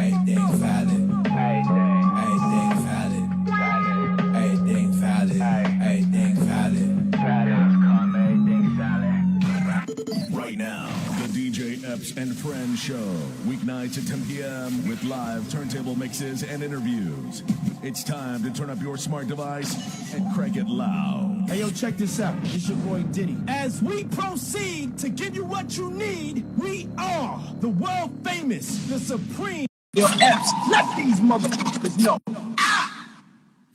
Everything valid. Everything valid. Everything valid. Everything valid. Right now, the DJ Epps and Friends Show. Weeknights at 10 p.m. with live turntable mixes and interviews. It's time to turn up your smart device and crank it loud. Hey, yo, check this out. It's your boy Diddy. As we proceed to give you what you need, we are the world famous, the supreme. Yo, Epps, let these motherfuckers know.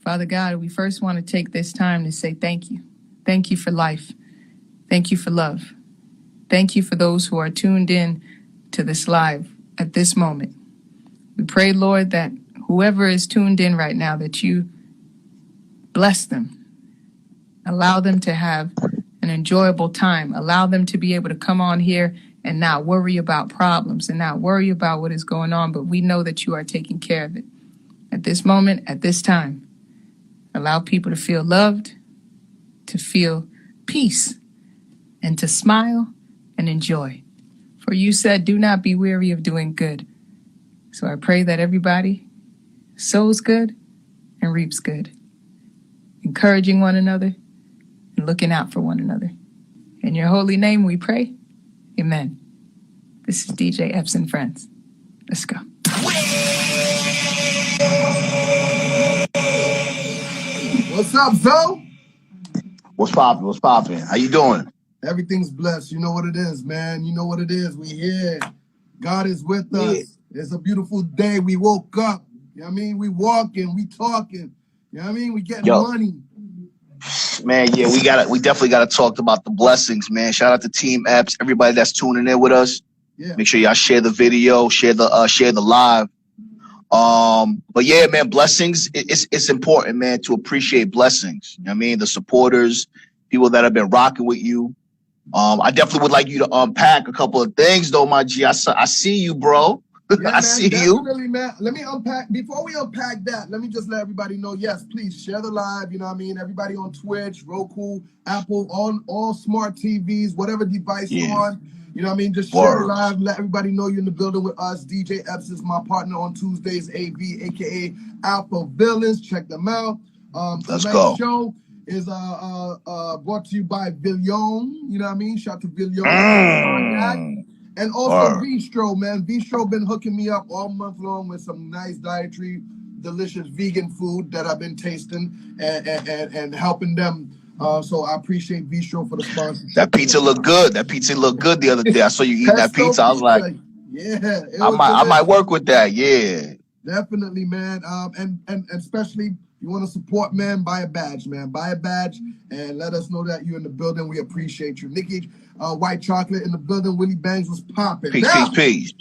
Father God, we first want to take this time to say thank you. Thank you for life. Thank you for love. Thank you for those who are tuned in to this live at this moment. We pray, Lord, that whoever is tuned in right now, that you bless them. Allow them to have an enjoyable time. Allow them to be able to come on here and not worry about problems and not worry about what is going on, but we know that you are taking care of it. At this moment, at this time, allow people to feel loved, to feel peace, and to smile and enjoy. For you said, do not be weary of doing good. So I pray that everybody sows good and reaps good, encouraging one another and looking out for one another. In your holy name we pray. Amen. This is DJ Epps and Friends. Let's go. What's up, Zoe? What's poppin'? What's poppin'? How you doing? Everything's blessed. You know what it is, man. You know what it is. We here. God is with us. It's a beautiful day. We woke up. You know what I mean? We walking, we talking. You know what I mean? We getting money. Man, yeah, we definitely gotta talk about the blessings, man. Shout out to Team Epps, everybody that's tuning in with us. Yeah. Make sure y'all share the video, share the live. But yeah, man, blessings. It's important, man, to appreciate blessings. You know what I mean? The supporters, people that have been rocking with you. I definitely would like you to unpack a couple of things, though, my G. I see you, bro. Yeah, I see you. Man. Let me unpack. Before we unpack that, let me just let everybody know, yes, please share the live. You know what I mean? Everybody on Twitch, Roku, Apple, on all smart TVs, whatever device you're on. You know what I mean? Just share the live. Let everybody know you're in the building with us. DJ Epps is my partner on Tuesdays, AV, a.k.a. Alpha Villains. Check them out. Let's go. Show is brought to you by Villion. You know what I mean? Shout out to Villion. And also Bistro, man. Bistro been hooking me up all month long with some nice dietary, delicious vegan food that I've been tasting and helping them. So I appreciate Bistro for the sponsorship. That pizza looked good. That pizza looked good the other day. I saw you eating that pizza. I was like, yeah, I might work with that. Yeah, definitely, man. And especially you want to support, man, buy a badge, man. Buy a badge and let us know that you're in the building. We appreciate you. Nikki, White Chocolate in the building. Willie Bangs was popping. Peace.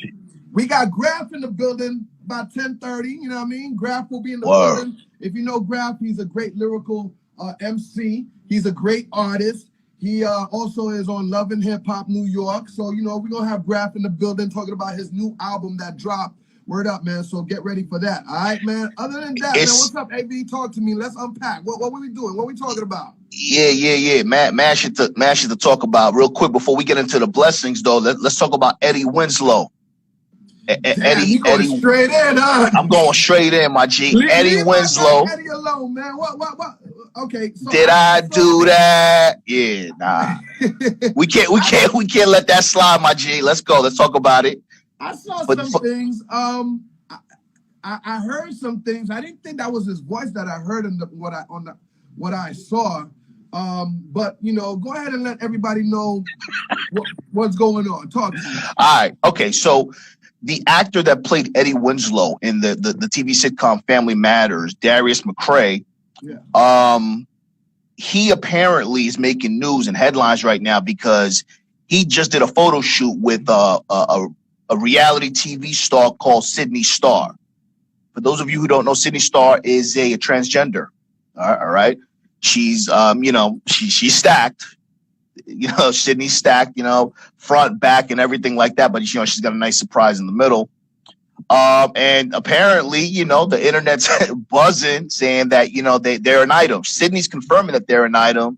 We got Grafh in the building about 10:30. You know what I mean? Grafh will be in the building. If you know Grafh, he's a great lyrical MC. He's a great artist. He also is on Love and Hip Hop New York. So, you know, we're going to have Grafh in the building talking about his new album that dropped. Word up, man. So get ready for that. All right, man. Other than that, man, what's up, AB? Talk to me. Let's unpack. What were we doing? What we talking about? Yeah. Man should to talk about real quick before we get into the blessings, though. Let's talk about Eddie Winslow. Eddie straight in, huh? I'm going straight in, my G. Eddie Winslow. Eddie alone, man. What? Okay. So Did I do that? Yeah, nah. we can't let that slide, my G. Let's go. Let's talk about it. I saw some things. I heard some things. I didn't think that was his voice that I heard in what I saw. But you know, go ahead and let everybody know what's going on. Talk to me. All right. Okay. So the actor that played Eddie Winslow in the TV sitcom Family Matters, Darius McCray, he apparently is making news and headlines right now because he just did a photo shoot with a reality TV star called Sydney Starr. For those of you who don't know, Sydney Starr is a transgender. All right. She's, she's stacked. Sydney's stacked, front, back, and everything like that. But, she's got a nice surprise in the middle. And apparently, the internet's buzzing saying that, they're an item. Sydney's confirming that they're an item.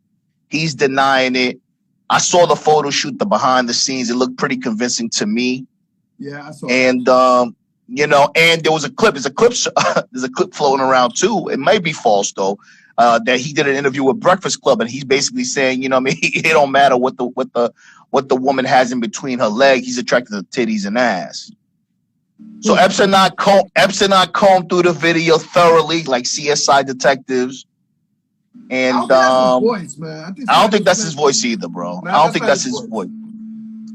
He's denying it. I saw the photo shoot, the behind the scenes. It looked pretty convincing to me. Yeah, I saw and You know, and there was a clip. There's a clip. There's a clip floating around too. It might be false though. That he did an interview with Breakfast Club, and he's basically saying, you know, what I mean, it don't matter what the woman has in between her legs. He's attracted to titties and ass. So Epps and I combed through the video thoroughly, like CSI detectives. And I don't think that's his voice, man. I don't think that's his voice either, bro. I don't think that's his voice.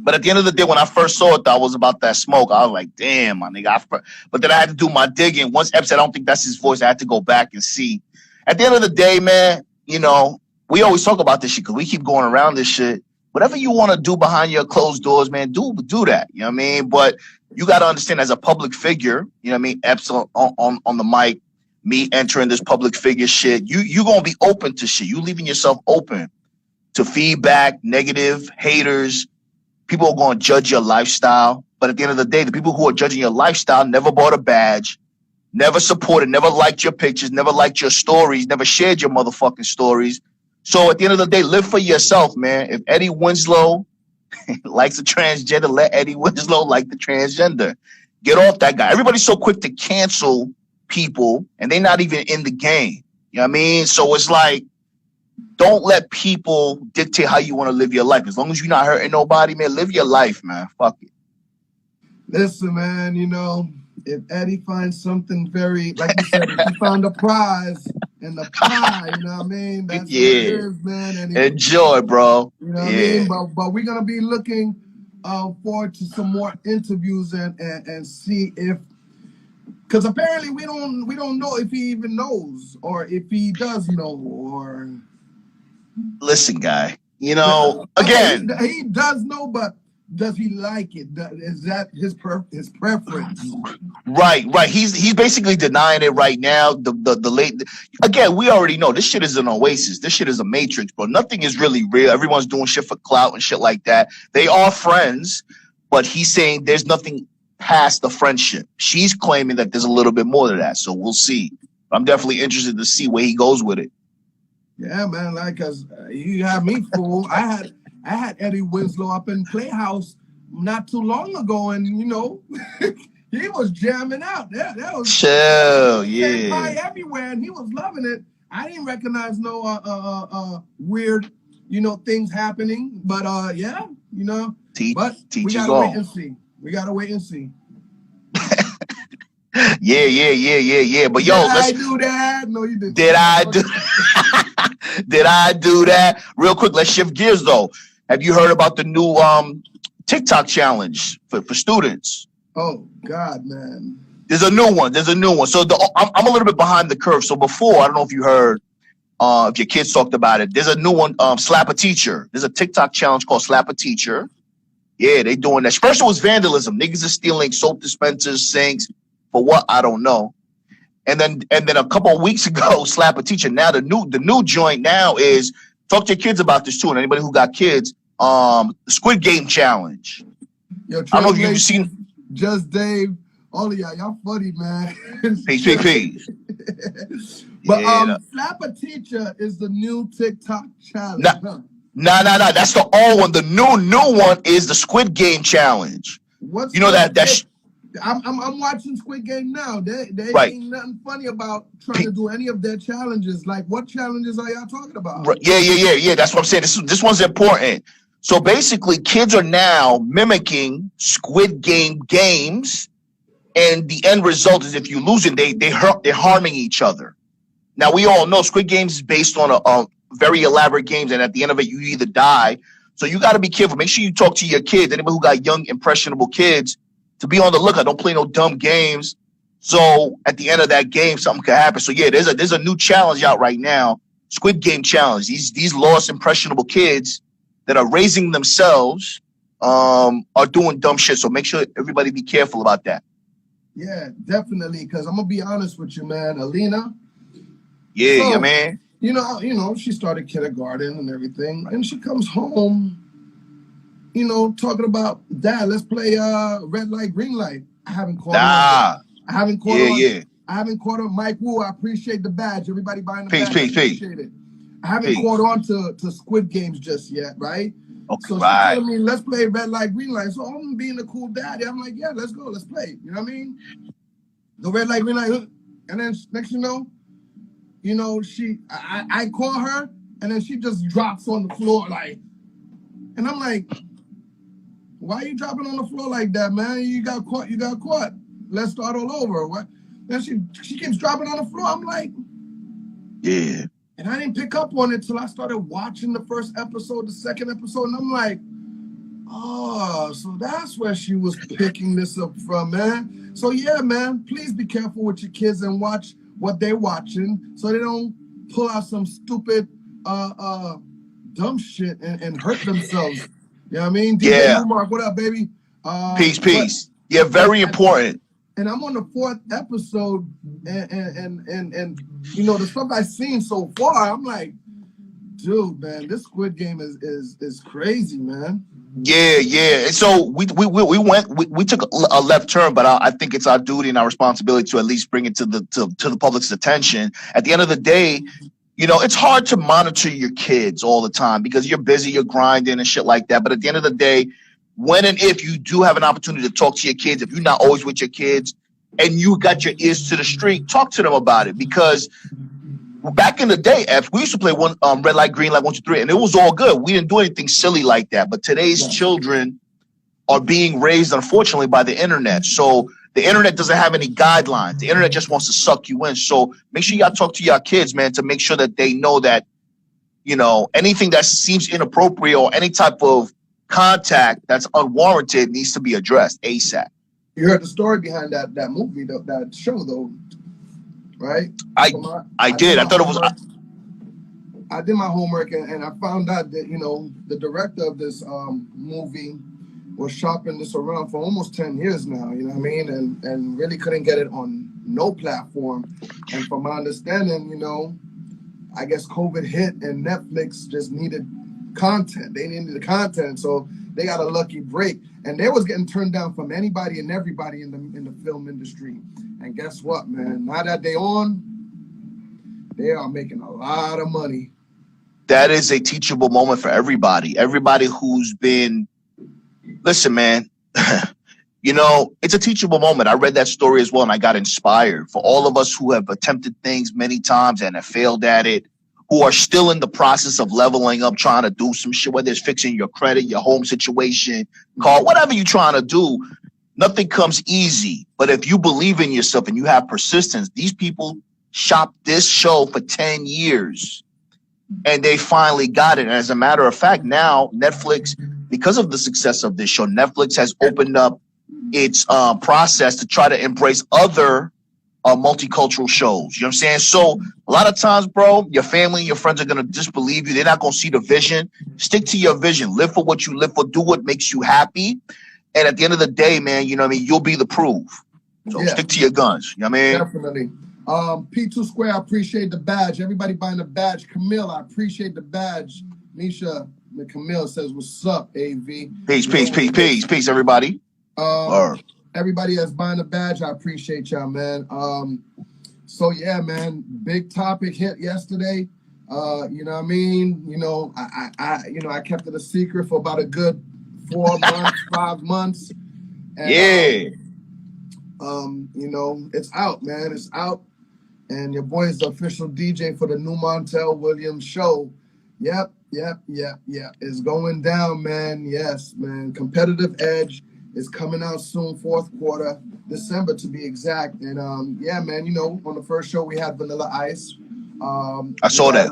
But at the end of the day, when I first saw it, I was about that smoke. I was like, damn, my nigga. But then I had to do my digging. Once Epps said, I don't think that's his voice, I had to go back and see. At the end of the day, man, you know, we always talk about this shit because we keep going around this shit. Whatever you want to do behind your closed doors, man, do that. You know what I mean? But you got to understand, as a public figure, you know what I mean, Epps on the mic, me entering this public figure shit, you going to be open to shit. You leaving yourself open to feedback, negative, haters. People are going to judge your lifestyle. But at the end of the day, the people who are judging your lifestyle never bought a badge, never supported, never liked your pictures, never liked your stories, never shared your motherfucking stories. So at the end of the day, live for yourself, man. If Eddie Winslow likes a transgender, let Eddie Winslow like the transgender. Get off that guy. Everybody's so quick to cancel people, and they're not even in the game. You know what I mean? So it's like, don't let people dictate how you want to live your life. As long as you're not hurting nobody, man, live your life, man. Fuck it. Listen, man, you know, if Eddie finds something very, like you said, if he found a prize in the pie, you know what I mean? That's what it is, man. And enjoy, bro. You know what I mean? But we're going to be looking forward to some more interviews and see if, because apparently we don't know if he even knows, or if he does know, or... Listen, guy, you know, again, he does know, but does he like it? Is that his preference? Right. He's basically denying it right now. Again, we already know this shit is an oasis. This shit is a matrix, bro. Nothing is really real. Everyone's doing shit for clout and shit like that. They are friends, but he's saying there's nothing past the friendship. She's claiming that there's a little bit more to that. So we'll see. I'm definitely interested to see where he goes with it. Yeah, man, like, cause you had me fooled. I had Eddie Winslow up in Playhouse not too long ago, and you know, he was jamming out. That was chill, yeah. Everywhere, and he was loving it. I didn't recognize no weird, you know, things happening, but yeah, you know. But we gotta wait and see. We gotta wait and see. Yeah. But yo, I do that? No, you didn't. Did I do? Did I do that? Real quick, let's shift gears though. Have you heard about the new TikTok challenge for students? Oh God, man. There's a new one. So I'm a little bit behind the curve. So before, I don't know if you heard, if your kids talked about it. There's a new one, Slap a Teacher. There's a TikTok challenge called Slap a Teacher. Yeah, they doing that. First it was vandalism. Niggas are stealing soap dispensers, sinks. For what? I don't know. And then a couple of weeks ago, Slap a Teacher. Now the new joint now is, talk to your kids about this too, and anybody who got kids. Squid Game challenge. Yo, I don't know if you've seen. Just Dave, all of y'all funny, man. Peace. But Slap a Teacher is the new TikTok challenge. Nah. That's the old one. The new one is the Squid Game challenge. What's you know that? I'm watching Squid Game now. They right. Ain't nothing funny about trying to do any of their challenges. Like, what challenges are y'all talking about? Right. Yeah. That's what I'm saying. This one's important. So basically, kids are now mimicking Squid Game games, and the end result is if you lose it, they're harming each other. Now we all know Squid Games is based on a very elaborate games, and at the end of it, you either die. So you got to be careful. Make sure you talk to your kids. Anybody who got young, impressionable kids, to be on the lookout. Don't play no dumb games. So at the end of that game, something could happen. So yeah, there's a new challenge out right now, Squid Game challenge. These lost, impressionable kids that are raising themselves are doing dumb shit. So make sure everybody be careful about that. Yeah, definitely. Because I'm gonna be honest with you, man. Alina. Yeah, man. You know, she started kindergarten and everything, and she comes home, you know, talking about, Dad, let's play red light, green light. I haven't caught her. I haven't caught her. I haven't caught her. Mike Wu, I appreciate the badge. Everybody buying the badge. I appreciate it. I haven't caught on to Squid Games just yet, right? Okay, so she's telling me, let's play red light, green light. So I'm being a cool daddy. I'm like, yeah, let's go, let's play. You know what I mean? The red light, green light, and then next you know, I call her, and then she just drops on the floor like, and I'm like, why are you dropping on the floor like that, man? You got caught. Let's start all over. What? Then she keeps dropping on the floor. I'm like, yeah. And I didn't pick up on it till I started watching the first episode, the second episode, and I'm like, oh, so that's where she was picking this up from, man. So yeah, man, please be careful with your kids and watch what they're watching so they don't pull out some stupid dumb shit and hurt themselves. You know what I mean? DJ Mark, what up, baby? Peace. Yeah, very important. And I'm on the 4th episode, and the stuff I've seen so far, I'm like, dude, man, this Squid Game is crazy, man. Yeah. And so we took a left turn, but I think it's our duty and our responsibility to at least bring it to the public's attention. At the end of the day, it's hard to monitor your kids all the time because you're busy, you're grinding and shit like that. But at the end of the day, when and if you do have an opportunity to talk to your kids, if you're not always with your kids and you got your ears to the street, talk to them about it. Because back in the day, Epps, we used to play one red light, green light, 1, 2, 3, and it was all good. We didn't do anything silly like that. But today's children are being raised, unfortunately, by the internet. So the internet doesn't have any guidelines. The internet just wants to suck you in. So make sure y'all talk to your kids, man, to make sure that they know that, anything that seems inappropriate or any type of contact that's unwarranted needs to be addressed ASAP. You heard the story behind that movie, that show, though, right? I did. I thought it was. I did my homework and I found out that the director of this movie was shopping this around for almost 10 years now. You know what I mean? And really couldn't get it on no platform. And from my understanding, I guess COVID hit and Netflix just needed content. They needed the content, so they got a lucky break. And they was getting turned down from anybody and everybody in the film industry. And guess what, man? Now that they are making a lot of money. That is a teachable moment for everybody. Everybody who's been, listen, man, it's a teachable moment. I read that story as well, and I got inspired. For all of us who have attempted things many times and have failed at it, who are still in the process of leveling up, trying to do some shit, whether it's fixing your credit, your home situation, car, whatever you're trying to do, nothing comes easy. But if you believe in yourself and you have persistence, these people shopped this show for 10 years and they finally got it. And as a matter of fact, now Netflix, because of the success of this show, Netflix has opened up its process to try to embrace other multicultural shows. You know what I'm saying? So a lot of times, bro, your family and your friends are going to disbelieve you. They're not going to see the vision. Stick to your vision. Live for what you live for. Do what makes you happy. And at the end of the day, man, you'll be the proof. So stick to your guns. You know what I mean? Definitely. P2 Square, I appreciate the badge. Everybody buying the badge. Camille, I appreciate the badge. Nisha Camille says, what's up, AV? Peace, everybody. Everybody that's buying the badge, I appreciate y'all, man. So yeah, man, big topic hit yesterday. You know what I mean? I kept it a secret for about a good 4 months, 5 months. And, it's out, man. It's out. And your boy is the official DJ for the new Montel Williams show. Yep. It's going down, man. Yes, man. Competitive Edge is coming out soon, 4th quarter, December to be exact. And yeah, man, on the first show we had Vanilla Ice. I saw that.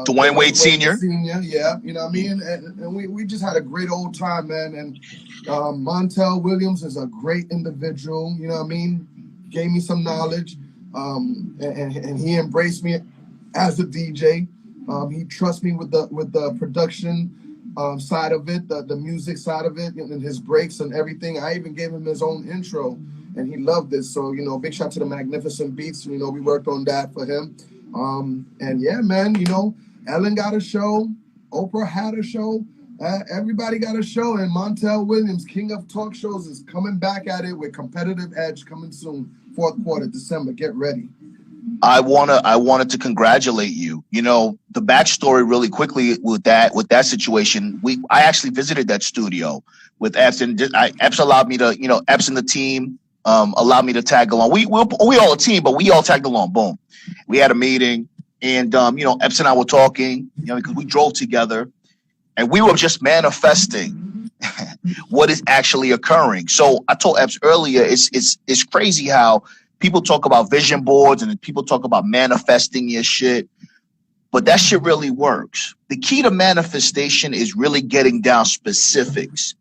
Dwayne Wade Sr. Yeah, you know what I mean? And we just had a great old time, man. And Montel Williams is a great individual, you know what I mean? Gave me some knowledge. And he embraced me as a DJ. He trusts me with the production side of it, the music side of it, and his breaks and everything. I even gave him his own intro, and he loved it. So, big shout to the Magnificent Beats. We worked on that for him. And yeah, man, Ellen got a show. Oprah had a show. Everybody got a show. And Montel Williams, king of talk shows, is coming back at it with Competitive Edge coming soon. 4th quarter, December. Get ready. I wanted to congratulate you. You know, the backstory really quickly with that situation. I actually visited that studio with Epps, and Epps allowed me to, Epps and the team allowed me to tag along. We all a team, but we all tagged along. Boom, we had a meeting, and Epps and I were talking, because we drove together, and we were just manifesting what is actually occurring. So I told Epps earlier, it's crazy how people talk about vision boards and people talk about manifesting your shit, but that shit really works. The key to manifestation is really getting down specifics.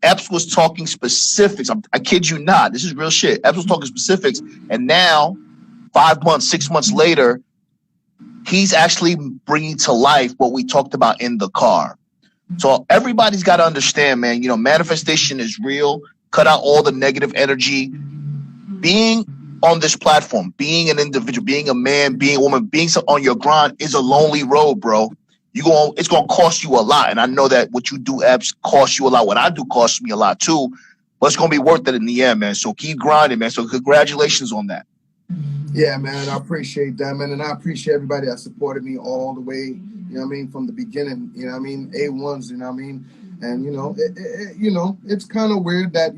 Epps was talking specifics. I kid you not. This is real shit. Epps was talking specifics, and now 5 months, 6 months later, he's actually bringing to life what we talked about in the car. So everybody's got to understand, man, manifestation is real. Cut out all the negative energy. Being on this platform, being an individual, being a man, being a woman, being on your grind is a lonely road, bro. It's going to cost you a lot. And I know that what you do, Epps, costs you a lot. What I do costs me a lot too, but it's going to be worth it in the end, man. So keep grinding, man. So congratulations on that. Yeah, man, I appreciate that, man. And I appreciate everybody that supported me all the way, from the beginning, A1s, And, it's kind of weird that,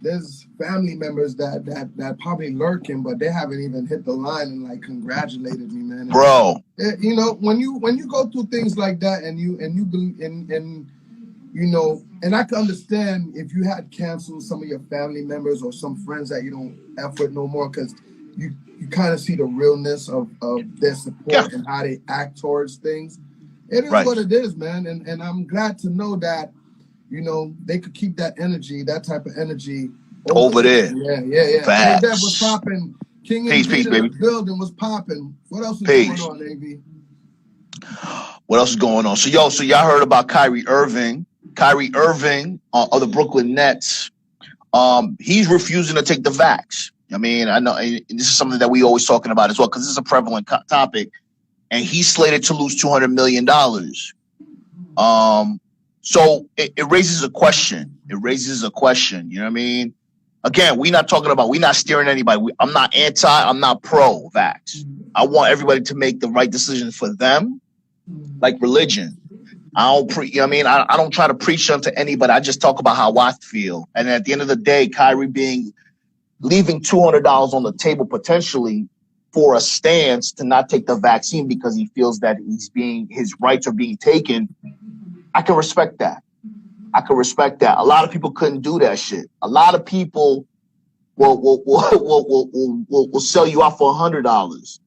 there's family members that probably lurking, but they haven't even hit the line and like congratulated me, man. Bro, when you go through things like that, and I can understand if you had canceled some of your family members or some friends that you don't F with no more, because you kind of see the realness of their support and how they act towards things. It is what it is, man. And I'm glad to know that they could keep that energy, that type of energy over there. Yeah. Facts. That was popping. King and peace, baby. The building was popping. What else is going on, AV? What else is going on? So y'all heard about Kyrie Irving. Kyrie Irving of the Brooklyn Nets. He's refusing to take the vax. I mean, I know this is something that we always talking about as well, because this is a prevalent topic, and he's slated to lose $200 million. So it raises a question. You know what I mean? Again, we're not steering anybody. I'm not anti, I'm not pro-vax. I want everybody to make the right decision for them, like religion. I don't try to preach something to anybody. I just talk about how I feel. And at the end of the day, Kyrie leaving $200 on the table potentially for a stance to not take the vaccine because he feels that his rights are being taken. I can respect that. A lot of people couldn't do that shit. A lot of people will sell you out for $100.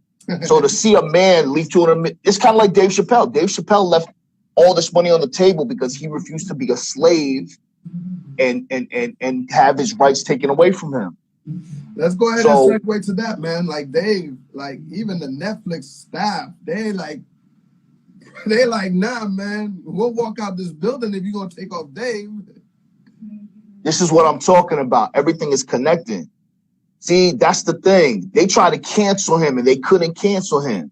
So to see a man leave $200, it's kind of like Dave Chappelle. Dave Chappelle left all this money on the table because he refused to be a slave and have his rights taken away from him. Let's go ahead and segue to that, man. Like Dave, like even the Netflix staff, they like, nah, man, we'll walk out this building if you're going to take off Dave. This is what I'm talking about. Everything is connected. See, that's the thing. They tried to cancel him and they couldn't cancel him.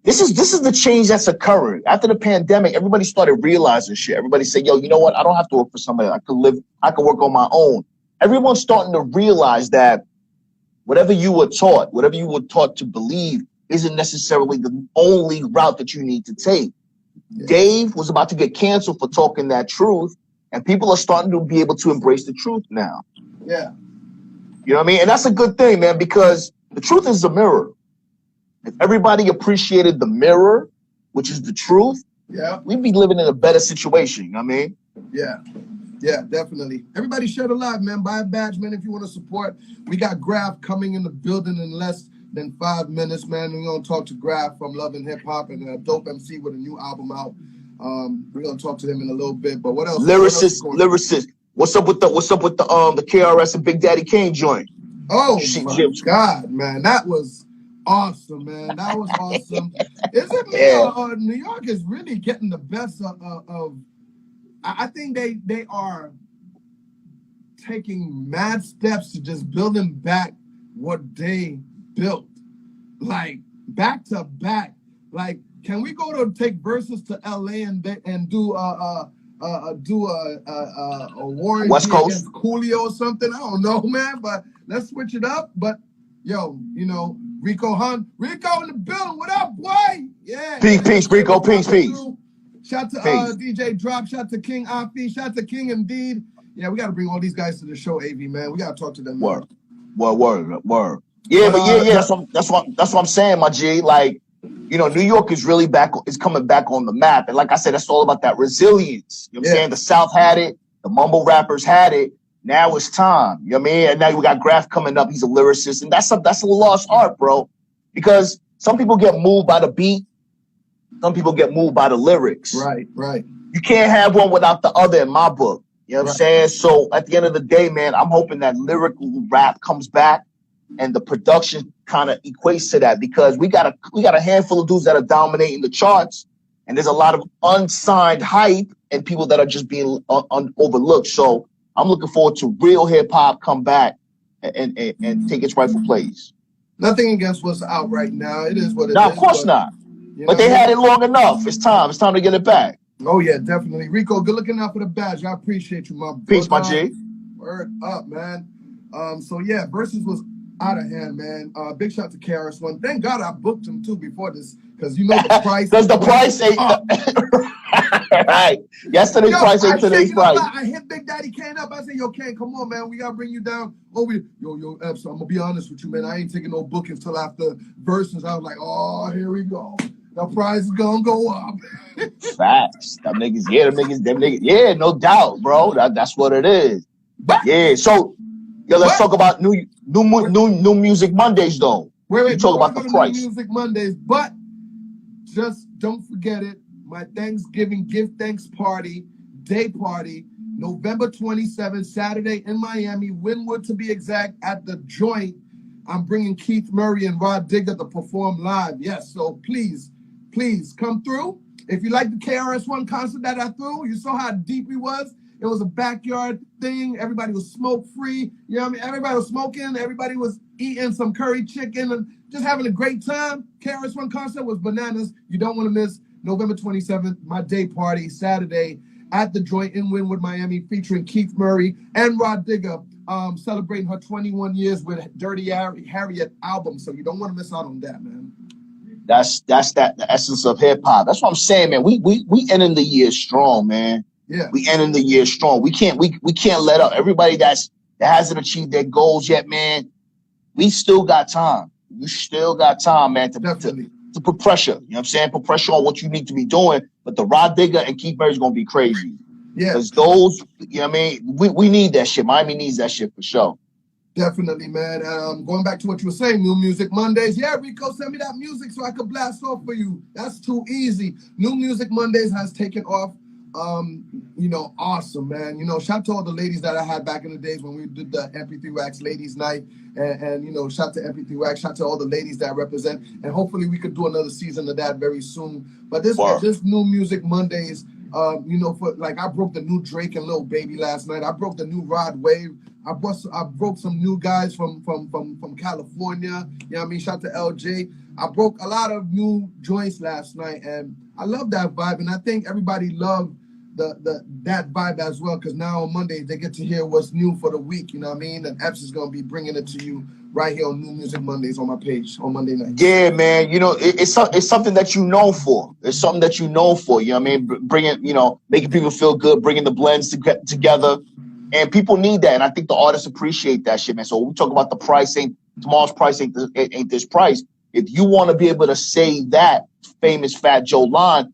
This is the change that's occurring. After the pandemic, everybody started realizing shit. Everybody said, yo, you know what? I don't have to work for somebody. I could work on my own. Everyone's starting to realize that whatever you were taught to believe isn't necessarily the only route that you need to take. Yeah. Dave was about to get canceled for talking that truth, and people are starting to be able to embrace the truth now. Yeah. You know what I mean? And that's a good thing, man, because the truth is a mirror. If everybody appreciated the mirror, which is the truth, we'd be living in a better situation. You know what I mean? Yeah, definitely. Everybody share the live, man. Buy a badge, man, if you want to support. We got Grafh coming in the building in less than 5 minutes, man. We're going to talk to Grafh from Love and Hip Hop, and a dope MC with a new album out. We're going to talk to him in a little bit. But what else? Lyricist. What's up with the KRS and Big Daddy Kane joint? Oh my God, man. That was awesome, man. That was awesome. Isn't New York is really getting the best of I think they are taking mad steps to just building back what they built, like back to back. Like, can we go to take verses to LA and do a Warren West Coast against Coolio or something? I don't know, man, but let's switch it up. But Yo, you know, Rico in the building. What up, boy? Yeah. Peace, Rico. Peace. Shout to DJ Drop. Shout to King Afi. Shout to King Indeed. Yeah, we got to bring all these guys to the show, AV, man. We got to talk to them. Man. Word. Yeah, that's what I'm saying, my G. Like, you know, New York is really coming back on the map. And like I said, that's all about that resilience. You know what I'm saying? The South had it. The mumble rappers had it. Now it's time. You know what I mean? And now we got Grafh coming up. He's a lyricist. And that's a lost art, bro. Because some people get moved by the beat. Some people get moved by the lyrics. Right. You can't have one without the other in my book. You know what I'm saying? So at the end of the day, man, I'm hoping that lyrical rap comes back and the production kind of equates to that, because we got a handful of dudes that are dominating the charts, and there's a lot of unsigned hype and people that are just being overlooked. So I'm looking forward to real hip hop come back and take its rightful place. Nothing against what's out right now. It is what it is. No, of course not. But they had it long enough. It's time to get it back. Oh yeah, definitely. Rico, good looking out for the badge. I appreciate you, my brother. Peace, my G. Word up, man. So yeah, Versus was out of hand, man. Big shout to KRS-One. Thank God I booked him too before this, because you know the price. Because the price ain't right. Yesterday's price ain't today's price. I hit Big Daddy Kane up. I said, yo, Kane, come on, man. We gotta bring you down. Yo, Epps, I'm gonna be honest with you, man. I ain't taking no bookings till after Versus. I was like, oh, here we go. The price is gonna go up. Facts. Them niggas. Yeah, no doubt, bro. That's what it is. Yeah. So, let's talk about new Music Mondays, though. Wait. Talk about the price. New Music Mondays, but just don't forget it. My Thanksgiving Give Thanks Day Party, November 27th, Saturday in Miami, Wynwood to be exact, at the Joint. I'm bringing Keith Murray and Rod Digger to perform live. Yes, so please come through. If you like the KRS-One concert that I threw, you saw how deep he was. It was a backyard thing. Everybody was smoke-free. You know what I mean? Everybody was smoking. Everybody was eating some curry chicken and just having a great time. KRS-One concert was bananas. You don't want to miss November 27th, my day party, Saturday at the Joint in Wynwood, Miami, featuring Keith Murray and Rod Digger, celebrating her 21 years with Dirty Harriet album. So you don't want to miss out on that, man. That's the essence of hip hop. That's what I'm saying, man. We ending the year strong, man. Yeah. We ending the year strong. We can't let up. Everybody that hasn't achieved their goals yet, man. We still got time. You still got time, man, to put pressure. You know what I'm saying? Put pressure on what you need to be doing. But the Rod Digger and Keith Murray is gonna be crazy. Yeah. Because those, you know what I mean? We need that shit. Miami needs that shit for sure. Definitely, man. Going back to what you were saying, New Music Mondays. Yeah, Rico, send me that music so I could blast off for you. That's too easy. New Music Mondays has taken off. Awesome, man. Shout to all the ladies that I had back in the days when we did the MP3 Wax Ladies Night. And shout to MP3 Wax. Shout to all the ladies that represent. And hopefully we could do another season of that very soon. But this New Music Mondays, I broke the new Drake and Lil Baby last night. I broke the new Rod Wave. I broke some new guys from California. You know what I mean? Shout to LJ. I broke a lot of new joints last night, and I love that vibe. And I think everybody loved that vibe as well, because now on Monday they get to hear what's new for the week. You know what I mean? And Epps is gonna be bringing it to you right here on New Music Mondays on my page on Monday night. Yeah, man. It's something that you know for. It's something that you know for. You know what I mean? Bringing, making people feel good, bringing the blends together. And people need that, and I think the artists appreciate that shit, man. So when we talk about the price, tomorrow's price ain't this price. If you want to be able to say that famous Fat Joe line,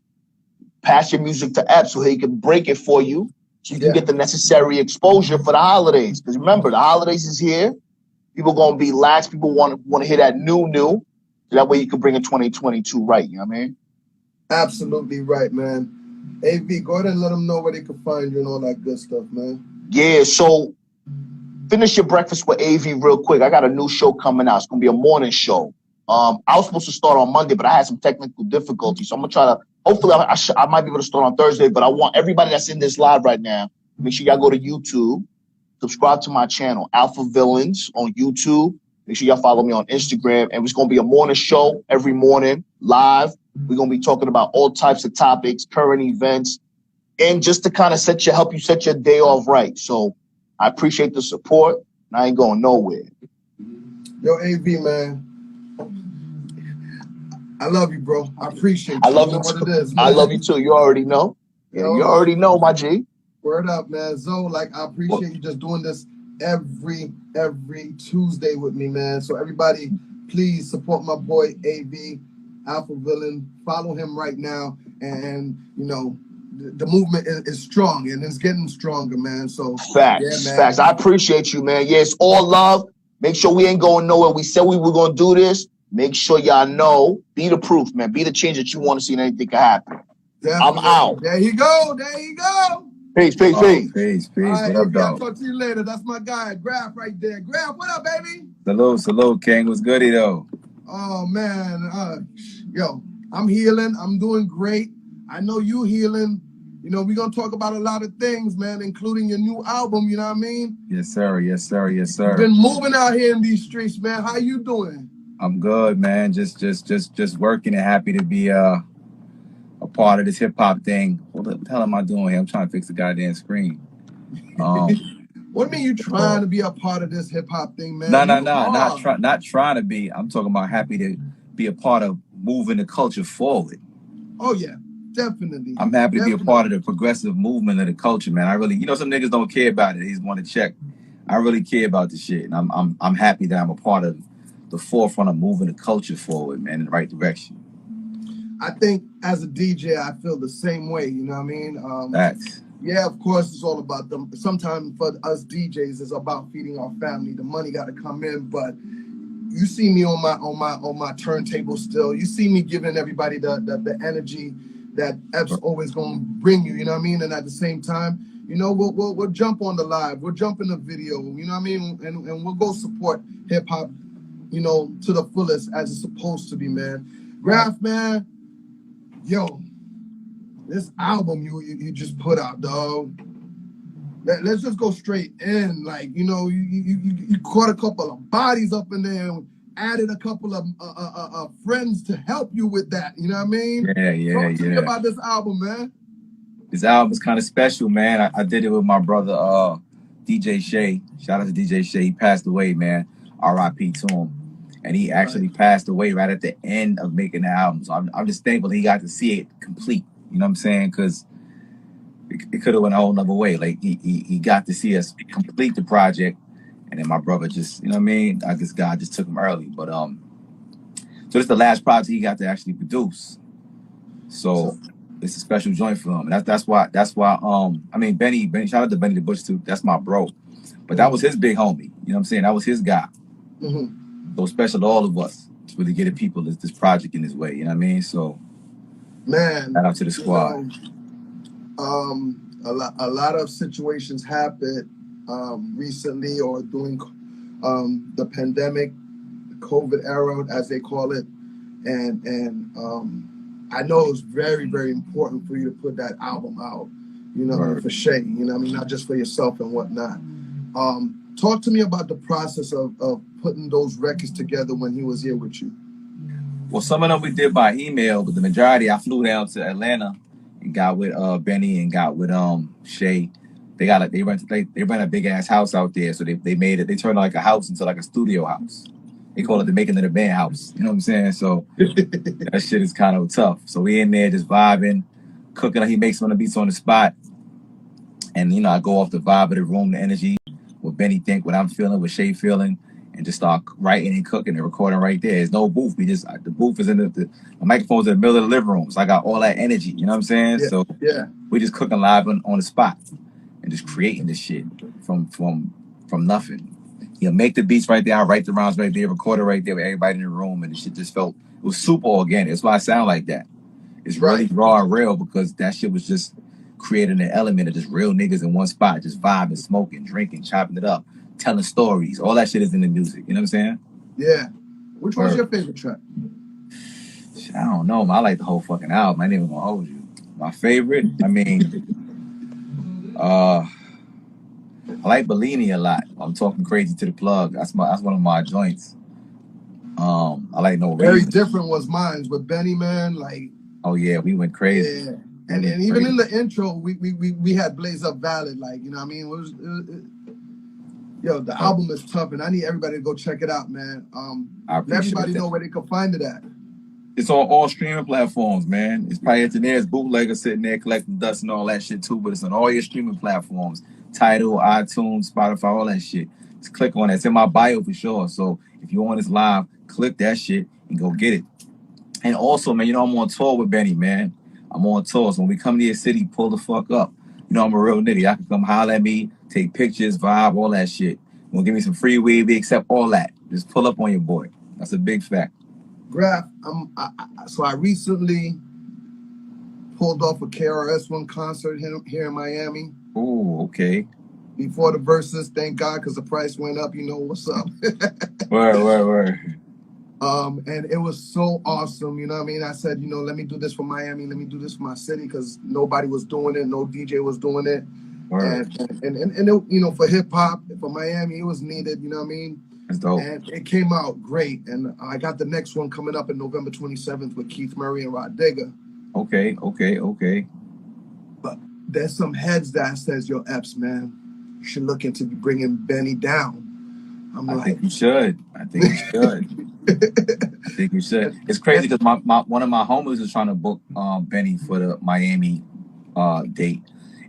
pass your music to Epps so he can break it for you, so you can get the necessary exposure for the holidays. Because remember, the holidays is here. People gonna be lax. People want to hear that new. So that way you can bring in 2022 right. You know what I mean? Absolutely right, man. AV, go ahead and let them know where they can find you and all that good stuff, man. Yeah, so finish your breakfast with AV real quick. I got a new show coming out. It's going to be a morning show. I was supposed to start on Monday, but I had some technical difficulties. So I'm going to try to, hopefully I might be able to start on Thursday, but I want everybody that's in this live right now, make sure y'all go to YouTube, subscribe to my channel, Alpha Villains on YouTube. Make sure y'all follow me on Instagram. And it's going to be a morning show every morning, live. We're going to be talking about all types of topics, current events, and just to kind of help you set your day off right. So I appreciate the support, and I ain't going nowhere. Yo, AV, man. I love you, bro. I appreciate you. I love you know you what too. it is, I man. love you too. You already know. Yeah, Yo, you already know, my G. Word up, man. Zoe, like, I appreciate you just doing this every Tuesday with me, man. So everybody, please support my boy AV, Alpha Villain. Follow him right now. And, you know, the movement is strong and it's getting stronger, man. So, yeah, Facts, man. facts. I appreciate you, man. Yeah, it's all love. Make sure we ain't going nowhere. We said we were going to do this. Make sure y'all know. Be the proof, man. Be the change that you want to see and anything can happen. Definitely. I'm out. There you go. There you go. Peace, peace, peace. Peace. All right, What up, AV, dog? I'll talk to you later. That's my guy, Grafh, right there. Grafh, what up, baby? Salute, King. What's goody, though? Oh, man. Yo, I'm healing. I'm doing great. I know you healing. You know, we're going to talk about a lot of things, man, including your new album, you know what I mean? Yes, sir. Yes, sir. Yes, sir. You've been moving out here in these streets, man. How you doing? I'm good, man. Just working and happy to be a part of this hip hop thing. What the hell am I doing here? I'm trying to fix the goddamn screen. What do you mean you trying to be a part of this hip hop thing, man? No. Not trying to be. I'm talking about happy to be a part of moving the culture forward. Oh, yeah. Definitely. I'm happy to be a part of the progressive movement of the culture, man. I really, some niggas don't care about it. They just want to check. I really care about the shit, and I'm happy that I'm a part of the forefront of moving the culture forward, man, in the right direction. I think as a DJ, I feel the same way. You know what I mean? Facts. Yeah, of course, it's all about them. Sometimes for us DJs, it's about feeding our family. The money got to come in, but you see me on my turntable still. You see me giving everybody the energy that Epps always gonna bring you. You know what I mean? And at the same time, you know, we'll jump on the live. We'll jump in the video. You know what I mean? And we'll go support hip hop, you know, to the fullest as it's supposed to be, man. Grafh, man, yo, this album you just put out, dog. Let's just go straight in. Like, you know, you caught a couple of bodies up in there and added a couple of friends to help you with that. You know what I mean? Yeah. Talk to me about this album, man. This album is kind of special, man. I did it with my brother, DJ Shay. Shout out to DJ Shay. He passed away, man. R.I.P. to him. And he actually passed away right at the end of making the album. So I'm just thankful he got to see it complete. You know what I'm saying? Because it could have went a whole nother way. Like, he got to see us complete the project. And then my brother just, you know what I mean? I guess God just took him early. But so this is the last project he got to actually produce. So it's a special joint for him. And that's why I mean, Benny, shout out to Benny the Butcher too. That's my bro. But that was his big homie. You know what I'm saying? That was his guy. Mm-hmm. So special to all of us to really get the people this project in this way. You know what I mean? So man, shout out to the squad. A lot of situations happened recently or during the pandemic, COVID era, as they call it, and I know it was very, very important for you to put that album out, you know, for Shay, you know what I mean, not just for yourself and whatnot. Talk to me about the process of putting those records together when he was here with you. Well, some of them we did by email, but the majority I flew down to Atlanta and got with Benny and got with Shay. They rent a big ass house out there, so they turned like a house into like a studio house. They call it the making of the band house. You know what I'm saying? So that shit is kind of tough. So we in there just vibing, cooking. He makes some of the beats on the spot, and you know I go off the vibe of the room, the energy, what Benny think, what I'm feeling, what Shay feeling, and just start writing and cooking and recording right there. There's no booth. The booth is in the microphone's in the middle of the living room, so I got all that energy. You know what I'm saying? Yeah, so we just cooking live on the spot and just creating this shit from nothing. He'll make the beats right there. I write the rhymes right there, record it right there with everybody in the room, and the shit just it was super organic. That's why I sound like that. It's really raw and real because that shit was just creating an element of just real niggas in one spot, just vibing, smoking, drinking, chopping it up, telling stories. All that shit is in the music. You know what I'm saying? Yeah. Which one's your favorite track? I don't know. I like the whole fucking album. I ain't even gonna hold you. My favorite, I mean, I like Bellini a lot. I'm talking crazy to the plug. That's one of my joints. I like No Very Reason. different was mine with Benny, man. Like, oh yeah, we went crazy. Yeah. And even crazy. In the intro, we had Blaze Up Ballad, like, you know what I mean? Yo, the album is tough, and I need everybody to go check it out, man. Let everybody know where they can find it at. It's on all streaming platforms, man. It's probably there's bootlegger sitting there collecting dust and all that shit too, but it's on all your streaming platforms. Tidal, iTunes, Spotify, all that shit. Just click on it. It's in my bio for sure. So if you want this live, click that shit and go get it. And also, man, you know I'm on tour with Benny, man. I'm on tour. So when we come to your city, pull the fuck up. You know I'm a real nigga. Y'all can come holler at me, take pictures, vibe, all that shit. You want to give me some free weed? We accept all that. Just pull up on your boy. That's a big fact. Grafh, so I recently pulled off a KRS-One concert here in Miami. Oh, okay. Before the verses, thank God, because the price went up. You know what's up. Word. And it was so awesome. You know what I mean? I said, you know, let me do this for Miami. Let me do this for my city, because nobody was doing it. No DJ was doing it. Word. And it, you know, for hip hop, for Miami, it was needed. You know what I mean? That's dope. And it came out great. And I got the next one coming up in November 27th with Keith Murray and Rod Digger. Okay. But there's some heads that says, yo, Epps, man, you should look into bringing Benny down. I think you should. It's crazy because one of my homies was trying to book Benny for the Miami date,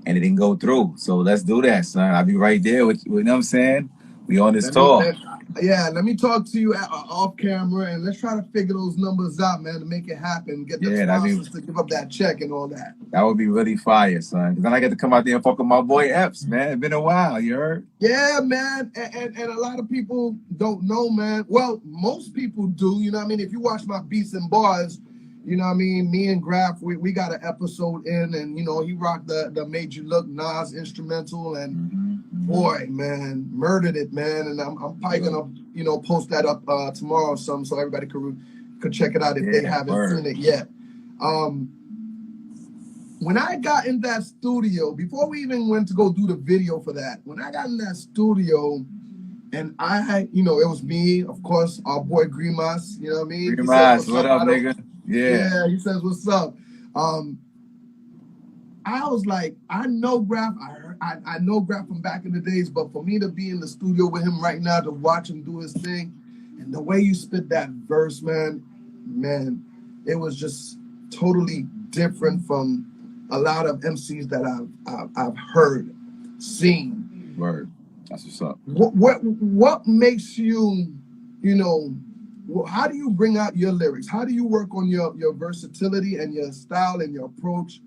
and it didn't go through. So let's do that, son. I'll be right there with you know what I'm saying? We on this tour. Let me talk to you off camera, and let's try to figure those numbers out, man, to make it happen. Get the sponsors to give up that check and all that. That would be really fire, son. Then I get to come out there and fuck with my boy Epps, man. It's been a while, you heard? Yeah, man. And a lot of people don't know, man. Well, most people do, you know what I mean? If you watch my Beats and Bars, you know what I mean? Me and Grafh, we got an episode in, and, you know, he rocked the Made You Look Nas instrumental, and boy, man, murdered it, man. And I'm probably gonna, you know, post that up tomorrow or something, so everybody could check it out if they haven't seen it yet. When I got in that studio, before we even went to go do the video for that, when I got in that studio, and you know, it was me, of course, our boy Grimas, you know what I mean? Grimas, what up, nigga? Yeah, he says, what's up? I was like, I know Grafh. I know Grafh from back in the days, but for me to be in the studio with him right now, to watch him do his thing, and the way you spit that verse, man, it was just totally different from a lot of MCs that I've heard, seen. Word. That's what's up. What makes you, you know, how do you bring out your lyrics? How do you work on your versatility and your style and your approach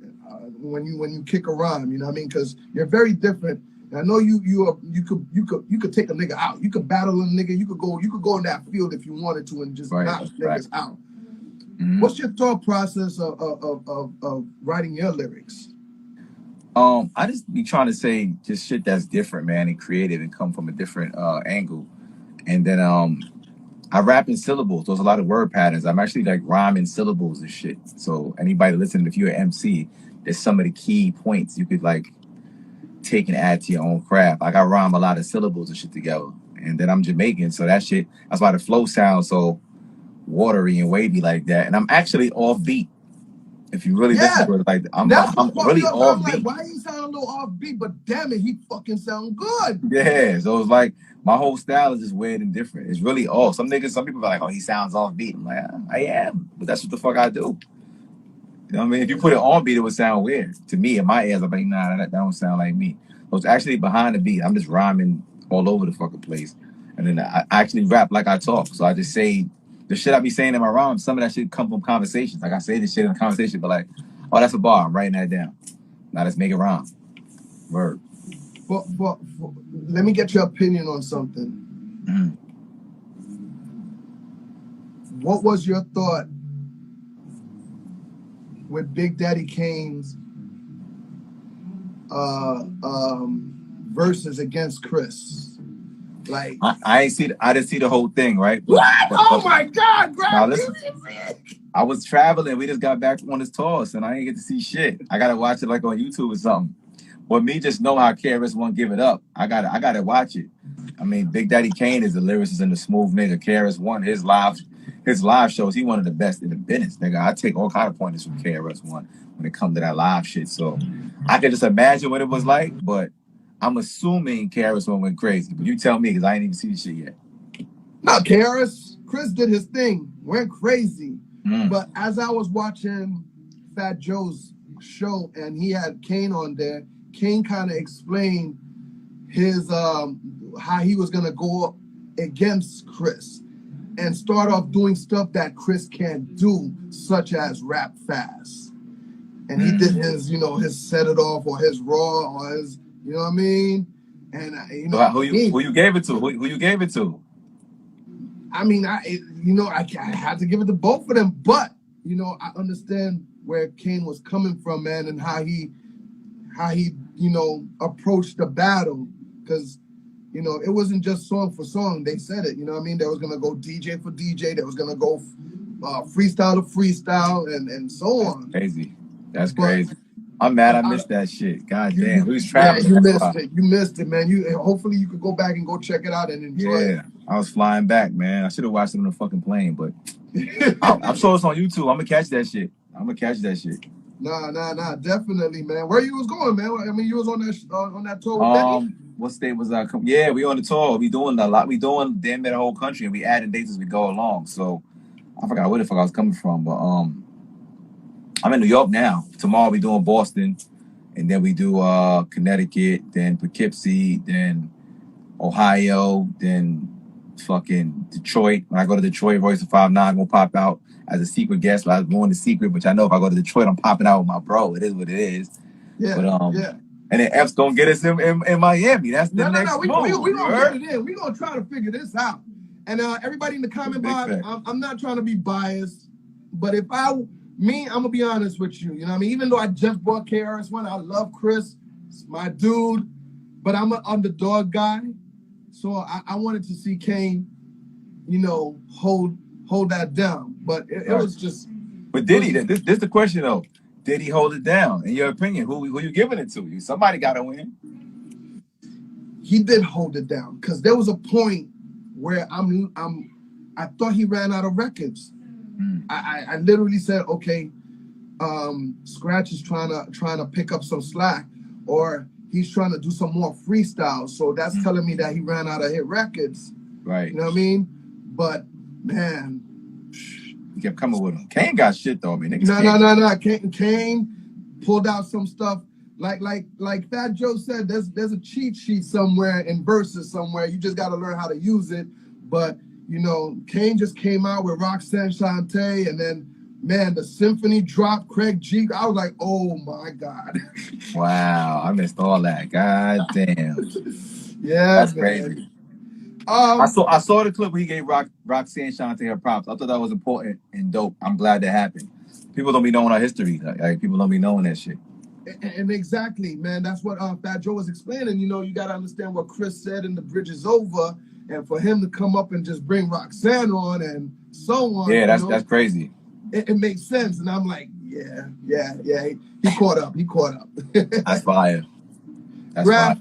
when you kick a rhyme? You know what I mean? Because you're very different. And I know you could take a nigga out. You could battle a nigga. You could go in that field if you wanted to and just knock niggas out. Mm-hmm. What's your thought process of writing your lyrics? I just be trying to say just shit that's different, man, and creative, and come from a different angle. And then I rap in syllables. There's a lot of word patterns. I'm actually like rhyming syllables and shit. So anybody listening, if you're an MC, there's some of the key points you could like take and add to your own craft. Like I rhyme a lot of syllables and shit together. And then I'm Jamaican, so that's why the flow sounds so watery and wavy like that. And I'm actually off beat. If you really listen to it, like I'm really off beat. Like, why he sound a little off beat? But damn it, he fucking sound good. Yeah, so it's like my whole style is just weird and different. It's really off. Some people are like, oh, he sounds off beat. I'm like, I am, but that's what the fuck I do. You know what I mean? If you put it on beat, it would sound weird to me. In my ears, I'm like, nah, that don't sound like me. So it's actually behind the beat. I'm just rhyming all over the fucking place, and then I actually rap like I talk. So I just say the shit I be saying in my rhymes. Some of that shit come from conversations. Like I say this shit in a conversation, but like, oh, that's a bar. I'm writing that down. Now let's make it rhyme. Word. But let me get your opinion on something. Mm. What was your thought with Big Daddy Kane's verses against Chris? Like I didn't see the whole thing, right? What? Oh my God, Grafh! Now listen, I was traveling. We just got back on this tour, and I didn't get to see shit. I gotta watch it like on YouTube or something. But me just know how KRS-One give it up. I gotta watch it. I mean, Big Daddy Kane is the lyricist and the smooth nigga. KRS-One, his live shows, he one of the best in the business, nigga. I take all kind of pointers from KRS-One when it comes to that live shit. So I can just imagine what it was like, but I'm assuming KRS-One went crazy, but you tell me because I ain't even see the shit yet. No, Chris did his thing, went crazy. But as I was watching Fat Joe's show and he had Kane on there, Kane kind of explained his how he was gonna go up against Chris and start off doing stuff that Chris can't do, such as rap fast. And he did his, his Set It Off or his Raw or his, you know what I mean? And so who you gave it to? Who you gave it to? I mean, I had to give it to both of them, but I understand where Kane was coming from, man, and how he approached the battle, because it wasn't just song for song. They said it, you know what I mean? They was gonna go DJ for DJ. They was gonna go freestyle to freestyle, and so on. That's crazy. I'm mad I missed that shit. God damn, we was traveling. Yeah, you missed it, man. Hopefully you could go back and go check it out and enjoy it. I was flying back, man. I should have watched it on the fucking plane, but I'm sure it's on YouTube. I'm gonna catch that shit. Nah, definitely, man. Where you was going, man? I mean, you was on that tour with Benny? What state was I? Yeah, we on the tour. We doing a lot. We doing damn near the whole country, and we adding dates as we go along. So I forgot where the fuck I was coming from, but I'm in New York now. Tomorrow we doing Boston, and then we do Connecticut, then Poughkeepsie, then Ohio, then fucking Detroit. When I go to Detroit, Royce the 5'9" will pop out as a secret guest. But I was going to secret, which I know if I go to Detroit, I'm popping out with my bro. It is what it is. Yeah. But yeah. And then Epps gonna get us in Miami. That's the next move. We gonna get it in. We gonna try to figure this out. And everybody in the comment box, I'm not trying to be biased, but I'm gonna be honest with you. You know what I mean? Even though I just bought KRS-One, I love Chris. It's my dude, but I'm an underdog guy. So I wanted to see Kane, hold that down. But it was just. But did he? This is the question though. Did he hold it down? In your opinion, who you giving it to? Somebody got to win. He did hold it down, because there was a point where I thought he ran out of records. I literally said, okay, Scratch is trying to pick up some slack, or he's trying to do some more freestyle. So that's telling me that he ran out of hit records. Right. You know what I mean? But man, he kept coming with him. Kane got shit though. I mean, no. Kane pulled out some stuff. Like Fat Joe said, there's a cheat sheet somewhere in verses somewhere. You just got to learn how to use it. But Kane just came out with Roxanne Shante, and then man, the symphony dropped. Craig G. I was like, oh my god. Wow, I missed all that. God damn. Yeah, that's crazy. I saw the clip where he gave Roxanne Shante her props. I thought that was important and dope. I'm glad that happened. People don't be knowing our history. Like people don't be knowing that shit. And exactly, man. That's what Fat Joe was explaining. You got to understand what Chris said in The Bridge Is Over, and for him to come up and just bring Roxanne on and so on. Yeah, that's crazy. It makes sense, and I'm like, yeah. He caught up. That's fire. Grafh,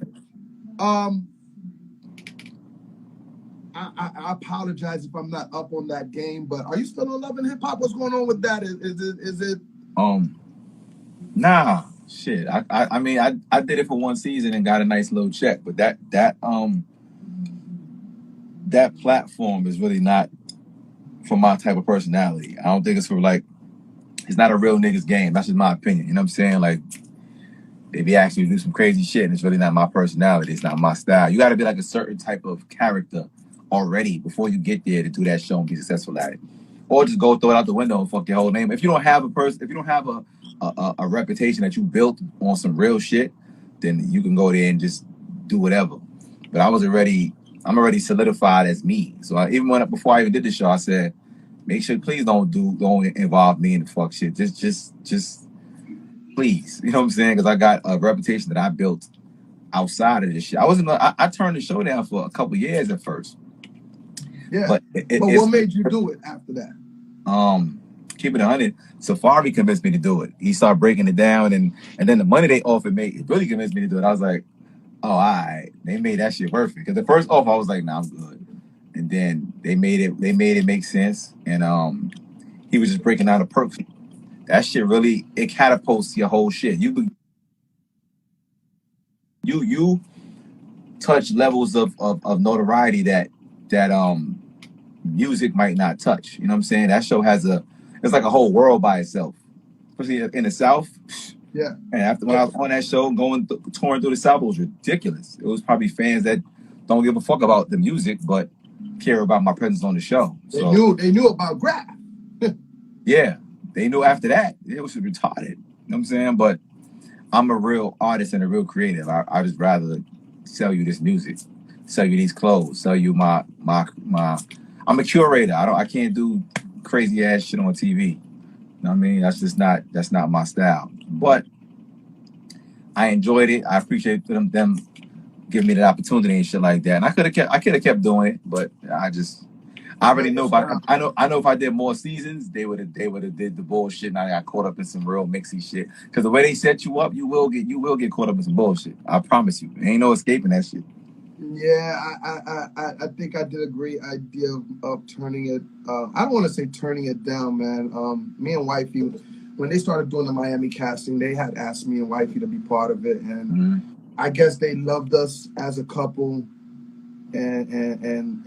I apologize if I'm not up on that game, but are you still on Love and Hip Hop? What's going on with that? Is it? Nah, shit. I mean, I did it for one season and got a nice little check, but that platform is really not for my type of personality. I don't think it's for it's not a real niggas game. That's just my opinion. You know what I'm saying? Like, they be asking you to do some crazy shit, and it's really not my personality. It's not my style. You got to be like a certain type of character already before you get there to do that show and be successful at it, or just go throw it out the window and fuck your whole name. If you don't have a reputation that you built on some real shit, then you can go there and just do whatever. But I'm already solidified as me. So before I even did the show, I said, make sure, please don't involve me in the fuck shit. Just please. You know what I'm saying? Because I got a reputation that I built outside of this shit. I turned the show down for a couple years at first. Yeah. But what made you do it after that? Keep it 100. Safari convinced me to do it. He started breaking it down, and then the money they offered me, it really convinced me to do it. I was like, oh, all right. They made that shit worth it. Because the first offer, I was like, nah, I'm good. And then they made it make sense. And he was just breaking down the perks. That shit really, it catapults your whole shit. You touch levels of notoriety that music might not touch. You know what I'm saying? That show it's like a whole world by itself, especially in the South. Yeah. And after when I was on that show, touring through the South, it was ridiculous. It was probably fans that don't give a fuck about the music, but care about my presence on the show. They knew about Grafh. Yeah, they knew after that. It was retarded. You know what I'm saying? But I'm a real artist and a real creative. I just rather sell you this music, sell you these clothes, sell you my. I'm a curator. I can't do crazy ass shit on TV. You know what I mean? That's not my style. But I enjoyed it. I appreciate them giving me the opportunity and shit like that. And I could have kept doing it, but I already know I know if I did more seasons, they would have did the bullshit, and I got caught up in some real mixy shit. Because the way they set you up, you will get caught up in some bullshit. I promise you. There ain't no escaping that shit. Yeah, I think I did a great idea of turning it. I don't want to say turning it down, man. Me and Wifey, when they started doing the Miami casting, they had asked me and Wifey to be part of it, and I guess they loved us as a couple, and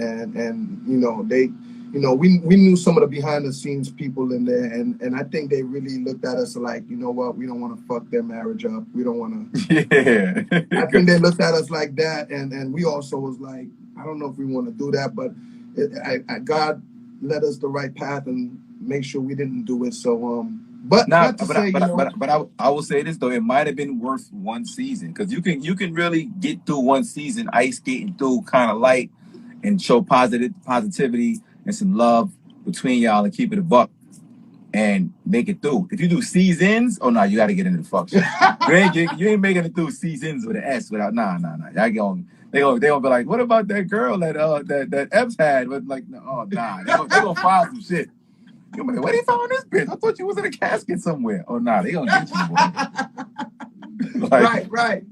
we knew some of the behind the scenes people in there, and I think they really looked at us like, you know what, we don't want to fuck their marriage up. We don't want to. Yeah. I think they looked at us like that, and we also was like, I don't know if we want to do that, but God led us the right path and make sure we didn't do it. So I will say this though, it might have been worth one season, because you can really get through one season ice skating through kind of light and show positivity and some love between y'all and keep it a buck and make it through. If you do seasons, oh no, you got to get into the fuck shit. you ain't making it through seasons with an S without nah. Y'all they gonna be like, what about that girl that Epps had? But like, oh nah, they gonna find some shit. You're like, where they found this bitch? I thought you was in a casket somewhere. Oh nah, they gonna get you, boy. Like, right.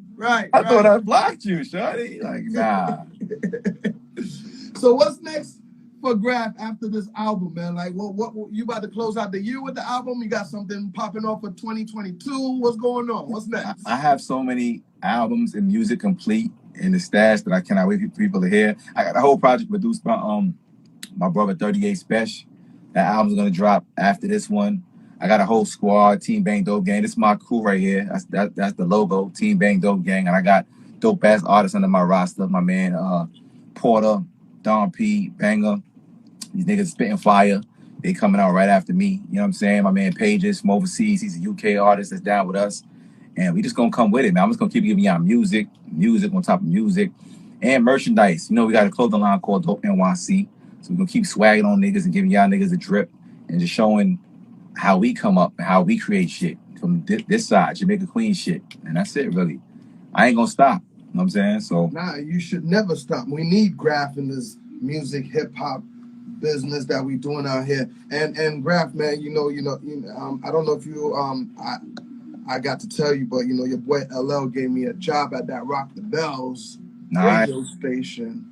I thought I blocked you, shawty. Like, nah. So what's next for Grafh after this album, man? Like, what you about to close out the year with the album? You got something popping off for 2022? What's going on? What's next? I have so many albums and music complete in the stash that I cannot wait for people to hear. I got a whole project produced by my brother 38 Special. That album's gonna drop after this one. I got a whole squad, Team Bang Dope Gang. This is my crew right here. That's the logo, Team Bang Dope Gang. And I got dope ass artists under my roster. My man Porter, Don P, Banger. These niggas spitting fire. They coming out right after me. You know what I'm saying? My man Pages from overseas. He's a UK artist that's down with us. And we just gonna come with it, man. I'm just gonna keep giving y'all music on top of music, and merchandise. You know, we got a clothing line called Dope NYC. So we're gonna keep swagging on niggas and giving y'all niggas a drip and just showing how we come up and how we create shit from this side, Jamaica Queen shit. And that's it, really. I ain't gonna stop. You know what I'm saying? So nah, you should never stop. We need Grafh in this music, hip hop business that we doing out here. And Grafh, man, you know, I don't know if you I got to tell you, but you know, your boy LL gave me a job at that Rock the Bells radio station.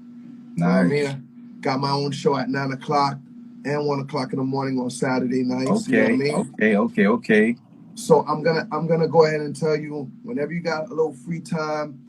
Nice. You know what I mean? Got my own show at 9 o'clock and 1 o'clock in the morning on Saturday nights. Okay, you know what I mean? Okay. So I'm gonna go ahead and tell you, whenever you got a little free time,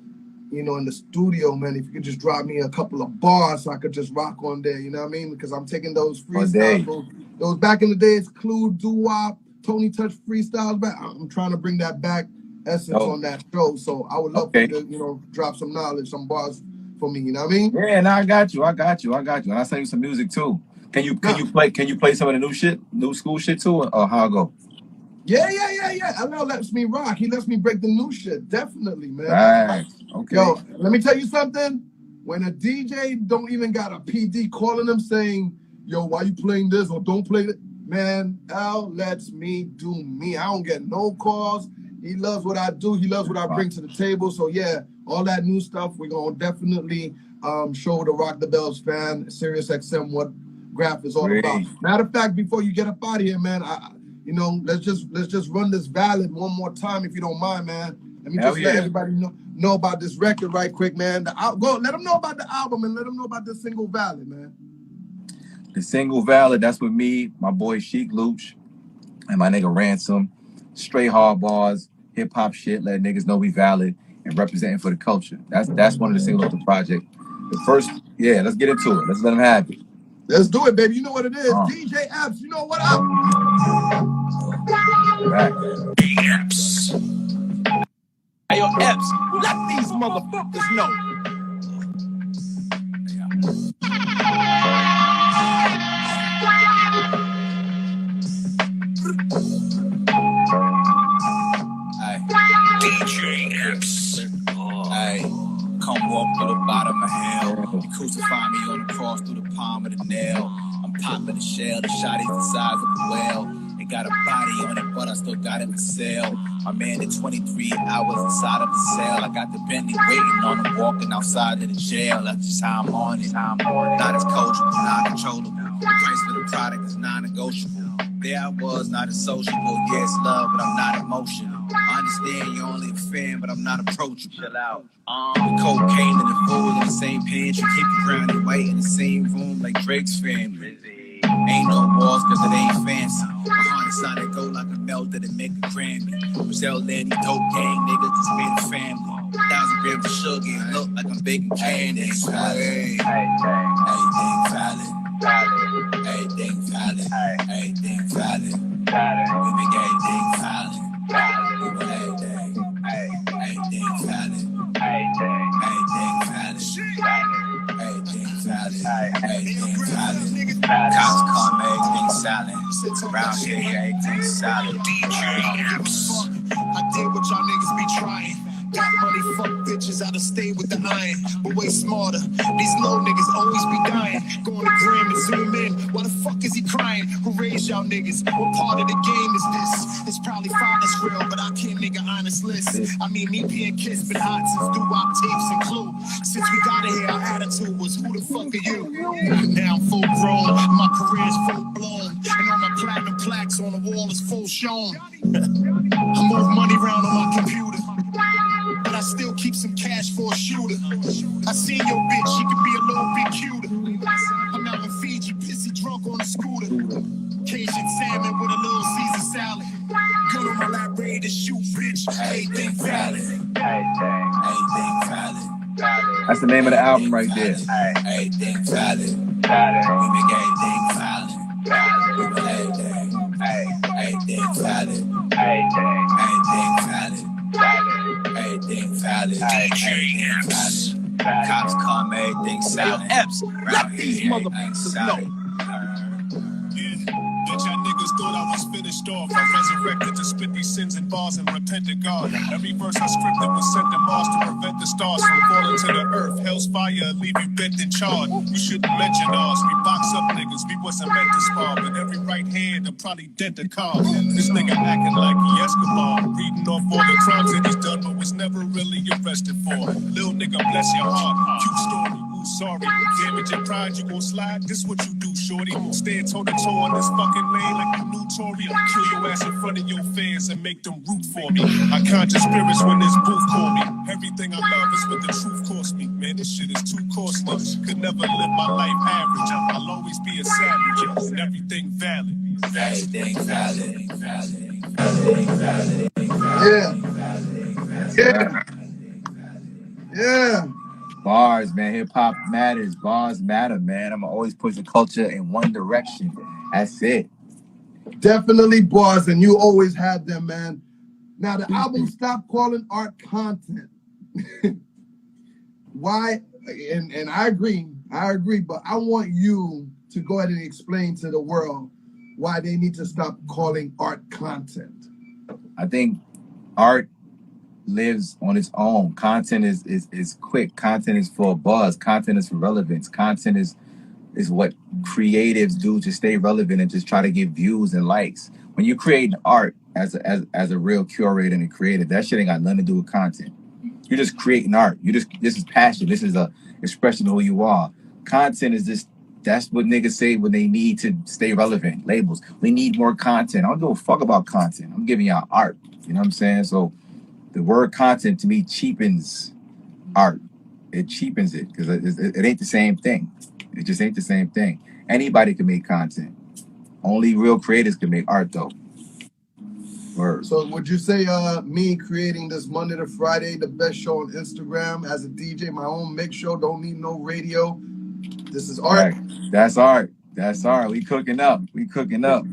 you know, in the studio, man, if you could just drop me a couple of bars so I could just rock on there, you know what I mean? Because I'm taking those freestyles, those back in the days, Clue, Doo-Wop, Tony Touch freestyles back. I'm trying to bring that back essence on that show. So I would love for you to, you know, drop some knowledge, some bars for me, you know what I mean? Yeah, and I got you. And I'll send you some music too. Can you play some of the new school shit too, or how I go? Yeah. LL lets me rock. He lets me break the new shit. Definitely, man. Right. Okay. Yo, let me tell you something. When a DJ don't even got a PD calling them saying, yo, why you playing this or don't play it? Man, L lets me do me. I don't get no calls. He loves what I do. He loves what I bring to the table. So yeah, all that new stuff, we're gonna definitely show the Rock the Bells fan, Sirius XM, what Grafh is all about. Matter of fact, before you get up out of here, man, let's just run this ballad one more time if you don't mind, man. Let me just let everybody know about this record right quick, man. Go let them know about the album and let them know about the single Valid, man. The single Valid, that's with me, my boy Sheik Luch, and my nigga Ransom. Straight hard bars, hip hop shit, let niggas know we valid. and representing for the culture. That's one of the singles of the project. The first, yeah, let's get into it. Let's let them have it. Let's do it, baby. You know what it is. DJ Epps, you know what up? Right. Epps. Hey, yo, Epps, let these motherfuckers know. DJ Epps. Hey, come walk through the bottom of hell. You crucify me on the cross through the palm of the nail. I'm popping the shell, the shotty's the size of a whale. They got a body on it, but I still got it for sale. My man did 23 hours inside of the cell. I got the Bentley waiting on him, walking outside of the jail. That's just how I'm on it. Not as coachable, not controllable. The price for the product is non-negotiable. There I was, not as sociable. Yes, love, but I'm not emotional. I understand you're only a fan, but I'm not approachable. Chill out. The cocaine and the food in the same pantry. Keep the grounded white in the same room like Drake's family. Ain't no walls cause it ain't fancy. Behind the side that go like a melted and make a Grammy. Brazil Landy, dope gang, niggas just made a family. 1,000 grams of sugar and look like I'm baking candy. Everything valid. Everything valid. Everything valid. We make everything valid. We want everything. Everything valid. Everything valid. Everything valid. Everything valid. Cops come, everything silent. Around here, everything solid. DJ Epps. I did what y'all niggas be trying. Got money, fuck bitches, I'da stay with the iron. But way smarter, these low niggas always be dying. Going to Gram and zoom in, why the fuck is he crying? Who raised y'all niggas? What part of the game is this? It's probably father's grill, but I can't make an honest list. I mean, me being kissed been hot since doo-wop tapes and Clue. Since we got here, our attitude was, who the fuck are you? Now I'm full grown, my career's full blown. And all my platinum plaques on the wall is full shown. I move money around on my computer, but I still keep some cash for a shooter. I seen your bitch, she could be a little bit cuter. I'm out in Fiji, pissy drunk on a scooter. Cajun salmon with a little Caesar salad. Gun on my lap, ready to shoot, bitch. Everything valid. Everything valid. That's the name of the album right there. Everything valid. We make everything valid. We want everything. Everything valid. Everything valid. Everything valid. DJ Epps. Cops come, everything silent. Epps, let these motherfuckers know. Bitch, y'all niggas thought I was finished off. I resurrected to spit these sins and bars and repent to God. Every verse I scripted was sent to Mars to prevent the stars from falling to the earth. Hell's fire, leave you bent and charred. You shouldn't mention ours. We box up niggas, we wasn't meant to spar. But every right hand, I'm probably dent a car. This nigga acting like he Escobar. Reading off all the crimes that he's done, but was never really arrested for. Lil nigga, bless your heart. Cute story. Sorry, damage your pride, you gon' slide. This what you do, shorty. Stand toe to toe on this fucking lane like you knew Tory. I'll kill your ass in front of your fans and make them root for me. I conjure spirits when this booth call me. Everything I love is what the truth cost me. Man, this shit is too costly. Could never live my life average. I'll always be a savage. And everything valid. Everything valid. Everything valid. Yeah. Yeah. Bars, man. Hip hop matters. Bars matter, man. I'm always push the culture in one direction. That's it. Definitely bars, and you always had them, man. Now the album Stop Calling Art Content. Why? And I agree, but I want you to go ahead and explain to the world why they need to stop calling art content. I think art lives on its own. Content is quick. Content is for buzz. Content is for relevance. Content is what creatives do to stay relevant and just try to get views and likes. When you create art as a real curator and a creative, that shit ain't got nothing to do with content. You're just creating art. This is passion. This is a expression of who you are. Content is just, that's what niggas say when they need to stay relevant. Labels. We need more content. I don't give a fuck about content. I'm giving y'all art. You know what I'm saying? So the word content to me cheapens art. It cheapens it because it ain't the same thing. It just ain't the same thing. Anybody can make content. Only real creators can make art though. Word. So would you say me creating this Monday to Friday, the best show on Instagram as a DJ, my own mix show, don't need no radio. This is art. That's art. That's art. We cooking up. We cooking up.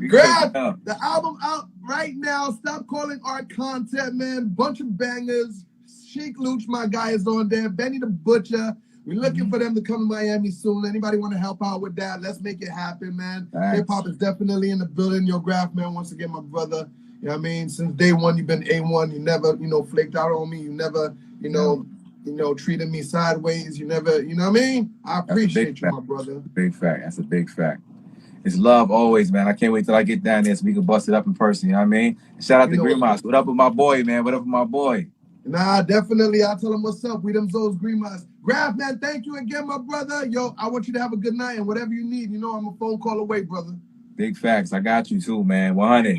Grafh, the album out right now. Stop calling art content, man. Bunch of bangers. Sheik Luch, my guy, is on there. Benny the Butcher. We're looking for them to come to Miami soon. Anybody want to help out with that? Let's make it happen, man. Hip-hop is definitely in the building. Yo, Grafh, man, once again, my brother. You know what I mean? Since day one, you've been A1. You never, flaked out on me. You never, treated me sideways. You never, you know what I mean? I appreciate you, my brother. Big fact. That's a big fact. It's love always, man. I can't wait till I get down there so we can bust it up in person. You know what I mean? Shout out to Green Moss. What up with my boy, man? What up with my boy? Nah, definitely. I'll tell him what's up. We them Zoes Green Moss. Grafh, man, thank you again, my brother. Yo, I want you to have a good night, and whatever you need, I'm a phone call away, brother. Big facts. I got you too, man. 100.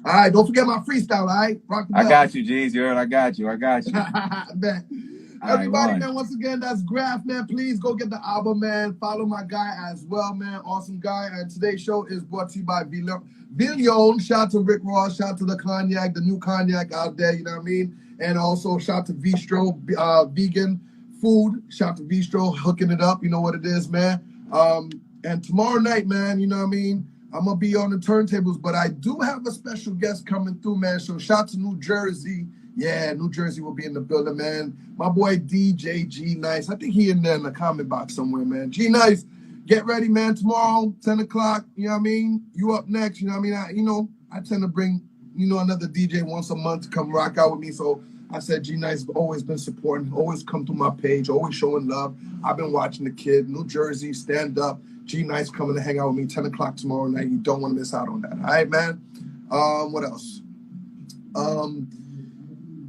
All right, don't forget my freestyle, all right? Rock the bell. I got you, G's. You heard? I got you. Bet. Everybody, man, once again, that's Grafh, man. Please go get the album, man. Follow my guy as well, man. Awesome guy. And today's show is brought to you by Villion. Shout out to Rick Ross. Shout out to the cognac, the new cognac out there, you know what I mean? And also shout out to Bistro, vegan food. Shout out to Bistro, hooking it up. You know what it is, man. And tomorrow night, man, you know what I mean? I'm going to be on the turntables, but I do have a special guest coming through, man. So shout out to New Jersey. Yeah, New Jersey will be in the building, man. My boy DJ G Nice. I think he in there in the comment box somewhere, man. G Nice, get ready, man. Tomorrow, 10 o'clock, you know what I mean? You up next, you know what I mean? I tend to bring, another DJ once a month to come rock out with me. So I said G Nice always been supporting, always come through my page, always showing love. I've been watching the kid. New Jersey, stand up. G Nice coming to hang out with me 10 o'clock tomorrow night. You don't want to miss out on that. All right, man? What else?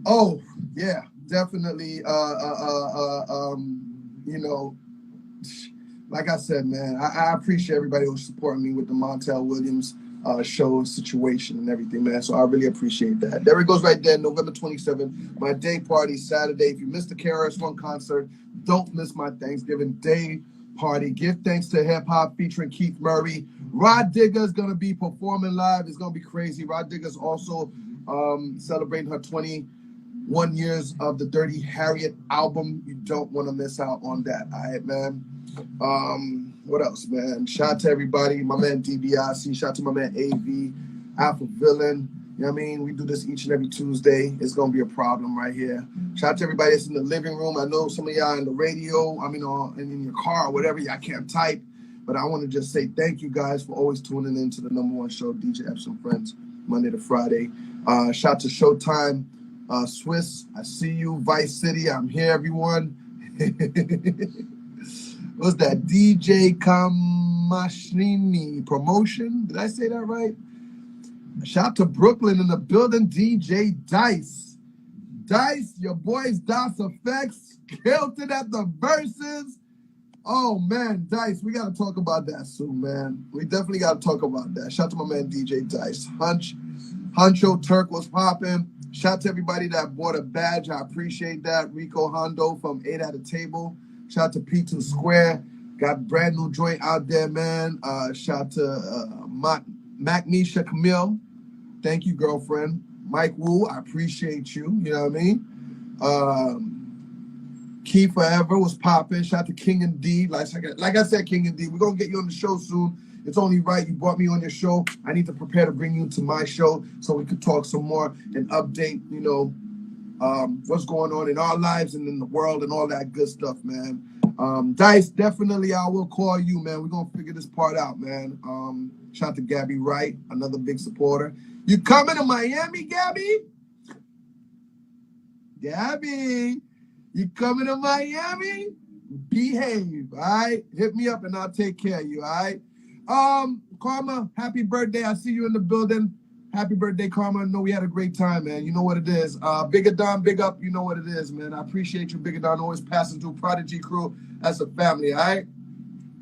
Oh, yeah, definitely. Like I said, man, I appreciate everybody who's supporting me with the Montel Williams show situation and everything, man. So I really appreciate that. There it goes right there, November 27th, my day party, Saturday. If you missed the KRS-One concert, don't miss my Thanksgiving Day party. Give thanks to Hip Hop featuring Keith Murray. Rod Digger's going to be performing live. It's going to be crazy. Rod Digger's also celebrating her 21 years of the Dirty Harriet album. You don't want to miss out on that. All right, man. What else, man? Shout out to everybody. My man DBIC. Shout out to my man AV. Alpha Villain. You know what I mean? We do this each and every Tuesday. It's going to be a problem right here. Shout out to everybody that's in the living room. I know some of y'all in the radio, in your car or whatever. Y'all can't type. But I want to just say thank you guys for always tuning in to the #1 show, DJ Epps and Friends, Monday to Friday. Shout out to Showtime. Swiss, I see you. Vice City, I'm here, everyone. What's that? DJ Kamashini Promotion. Did I say that right? Shout out to Brooklyn in the building. DJ Dice. Dice, your boys Das Effects killed it at the verses. Oh, man, Dice, we got to talk about that soon, man. We definitely got to talk about that. Shout out to my man DJ Dice. Huncho Turk was popping. Shout out to everybody that bought a badge. I appreciate that. Rico Hondo from 8 at a Table. Shout out to P2 Square. Got a brand new joint out there, man. Shout out to Macnisha Camille. Thank you, girlfriend. Mike Wu, I appreciate you. You know what I mean? Key Forever was popping. Shout out to King and D. Like I said, King and D, we're going to get you on the show soon. It's only right. You brought me on your show. I need to prepare to bring you to my show so we could talk some more and update, what's going on in our lives and in the world and all that good stuff, man. Dice, definitely I will call you, man. We're going to figure this part out, man. Shout out to Gabby Wright, another big supporter. You coming to Miami, Gabby? Gabby, you coming to Miami? Behave, all right? Hit me up and I'll take care of you, all right? Karma, happy birthday. I see you in the building. Happy birthday, Karma. I know we had a great time, man. You know what it is. Bigger Don, big up. You know what it is, man. I appreciate you, Bigger Don, always passing through Prodigy Crew as a family, all right?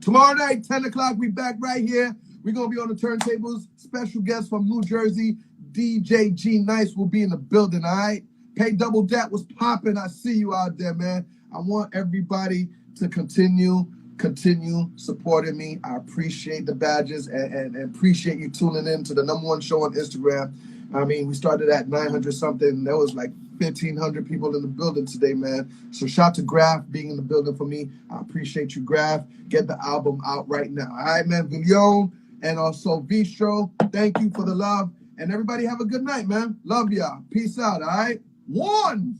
Tomorrow night, 10 o'clock, we back right here. We're going to be on the turntables. Special guest from New Jersey, DJ G Nice will be in the building, all right? Pay Double Dat was popping. I see you out there, man. I want everybody to continue Continue supporting me. I appreciate the badges and appreciate you tuning in to the #1 show on Instagram. I mean, we started at 900 something. There was like 1,500 people in the building today, man. So shout to Grafh being in the building for me. I appreciate you, Grafh. Get the album out right now. All right, man. Villion and also Vistro, thank you for the love. And everybody have a good night, man. Love y'all. Peace out, all right? One.